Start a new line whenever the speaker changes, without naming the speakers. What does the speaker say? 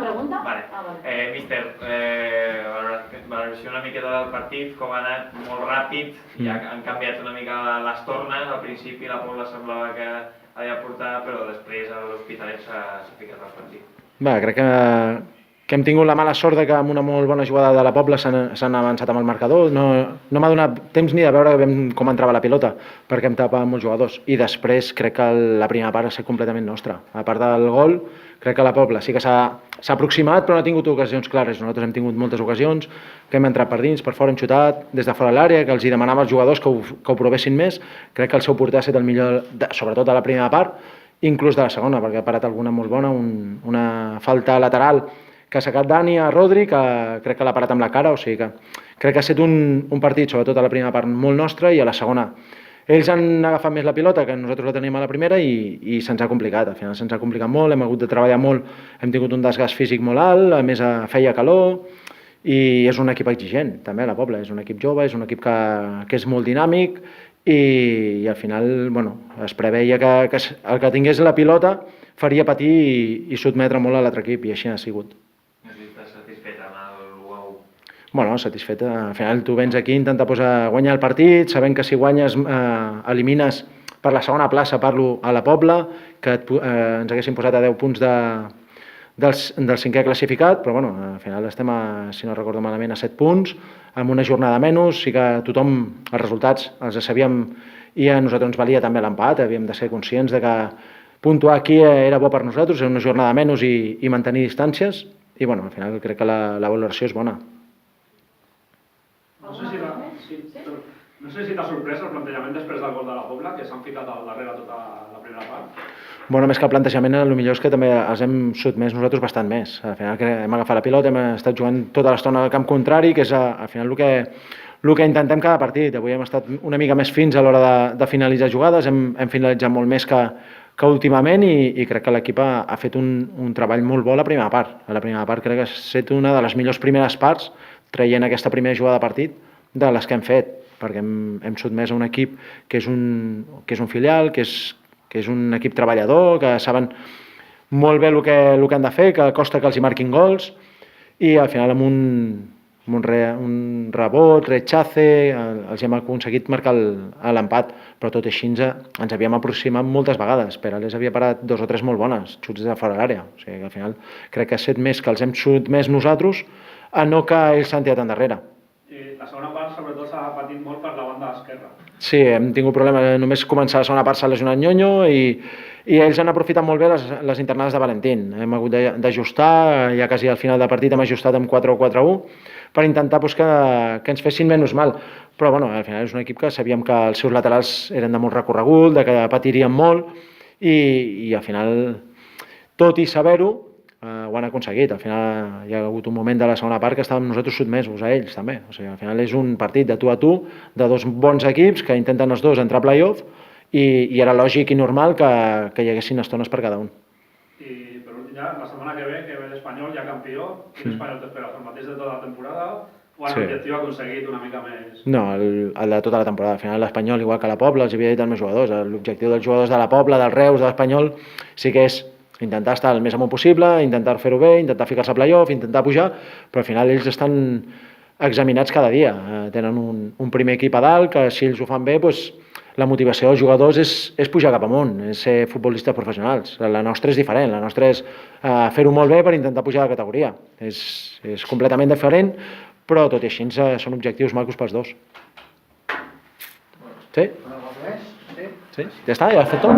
pregunta?
Vale. Míster, valoració una miqueta del partit, com ha anat molt ràpid, ja han canviat una mica les tornes, al principi la Pobla semblava que havia portat, però després l'Hospitalet s'ha ficat al partit.
Va, crec que hem tingut la mala sort de que amb una molt bona jugada de la Pobla s'han avançat amb el marcador. No m'ha donat temps ni de veure com entrava la pilota, perquè em tapava molts jugadors. I després crec que la primera part ha estat completament nostra. A part del gol, crec que la Pobla sí que s'ha aproximat, però no ha tingut ocasions clares. Nosaltres hem tingut moltes ocasions, que hem entrat per dins, per fora, hem xutat, des de fora de l'àrea, que els hi demanava als jugadors que ho provessin més. Crec que el seu porter ha estat el millor, sobretot a la primera part, inclús de la segona, perquè ha parat alguna molt bona, una falta lateral que ha sacat Dani a Rodri, que crec que l'ha parat amb la cara, o sigui que crec que ha estat un partit, sobretot a la primera part, molt nostre, i a la segona ells han agafat més la pilota que nosaltres la tenim a la primera i se'ns ha complicat, al final se'ns ha complicat molt, hem hagut de treballar molt, hem tingut un desgast físic molt alt, a més feia calor, i és un equip exigent, també la Pobla, és un equip jove, és un equip que és molt dinàmic, i al final, bueno, es preveia que el que tingués la pilota faria patir i sotmetre molt a l'altre equip, i així ha sigut.
Estàs satisfet amb el 1-1?
Bueno, satisfet. Al final tu vens aquí a intentar guanyar el partit, sabent que si guanyes elimines per la segona plaça, parlo a la Pobla, que ens haguessin posat a 10 punts del cinquè classificat, però bueno, al final estem, si no recordo malament, a 7 punts, amb una jornada menys, sí que tothom, els resultats els sabíem, i a nosaltres ens valia també l'empat, havíem de ser conscients de que puntuar aquí era bo per nosaltres, era una jornada menys i mantenir distàncies, i bueno, al final crec que la valoració és bona.
No sé si t'ha sorprès el plantejament després del gol de la Pobla, que s'han ficat al darrere tota la primera part.
Bueno, més que el plantejament, el millor és que també els hem sotmès nosaltres bastant més. Al final hem agafat la pilota, hem estat jugant tota l'estona al camp contrari, que és al final el que intentem cada partit. Avui hem estat una mica més fins a l'hora de finalitzar jugades, hem finalitzat molt més que últimament, i crec que l'equip ha fet un treball molt bo a la primera part. A la primera part crec que ha estat una de les millors primeres parts, traient aquesta primera jugada de partit, de les que hem fet, perquè hem sotmès a un equip que és un filial, que és un equip treballador, que saben molt bé el que han de fer, que costa que els hi marquin gols, i al final amb un rebot, rechace, els hem aconseguit marcar l'empat, però tot així ens havíem aproximat moltes vegades. Perales havia parat 2 o 3 molt bones, xuts de fora de l'àrea, o sigui que al final crec que ha estat més que els hem sotmès nosaltres, a no que ells s'han tirat endarrere.
I la segona part sobretot s'ha patit molt per la banda esquerra.
Sí, hem tingut problemes, només començar la segona part s'ha lesionat Ñoño i ells han aprofitat molt bé les internades de Valentín. Hem hagut d'ajustar, ja quasi al final del partit hem ajustat amb 4-4-1 per intentar que ens fessin menys mal. Però bueno, al final és un equip que sabíem que els seus laterals eren de molt recorregut, que patirien molt, i al final, tot i saber-ho, ho han aconseguit. Al final hi ha hagut un moment de la segona part que estàvem nosaltres sotmesos a ells també. O sigui, al final és un partit de tu a tu, de 2 bons equips que intenten els 2 entrar a play-off, i era lògic i normal que hi haguessin estones per cada un.
I per últim, ja, la setmana que ve l'Espanyol ja campió, quin Espanyol t'esperes? El mateix de tota la temporada o l'objectiu ha aconseguit una mica més?
No, el de tota la temporada. Al final l'Espanyol, igual que la Pobla, els havia dit als meus jugadors. L'objectiu dels jugadors de la Pobla, del Reus, de l'Espanyol, sí que és intentar estar el més amunt possible, intentar fer-ho bé, intentar ficar-se a play-off, intentar pujar, però al final ells estan examinats cada dia. Tenen un primer equip a dalt, que si ells ho fan bé, doncs, la motivació dels jugadors és pujar cap amunt, és ser futbolistes professionals. La nostra és diferent, la nostra és fer-ho molt bé per intentar pujar de categoria. És completament diferent, però tot i així són objectius macos pels dos. Sí? Sí? Ja està, ja has fet tot?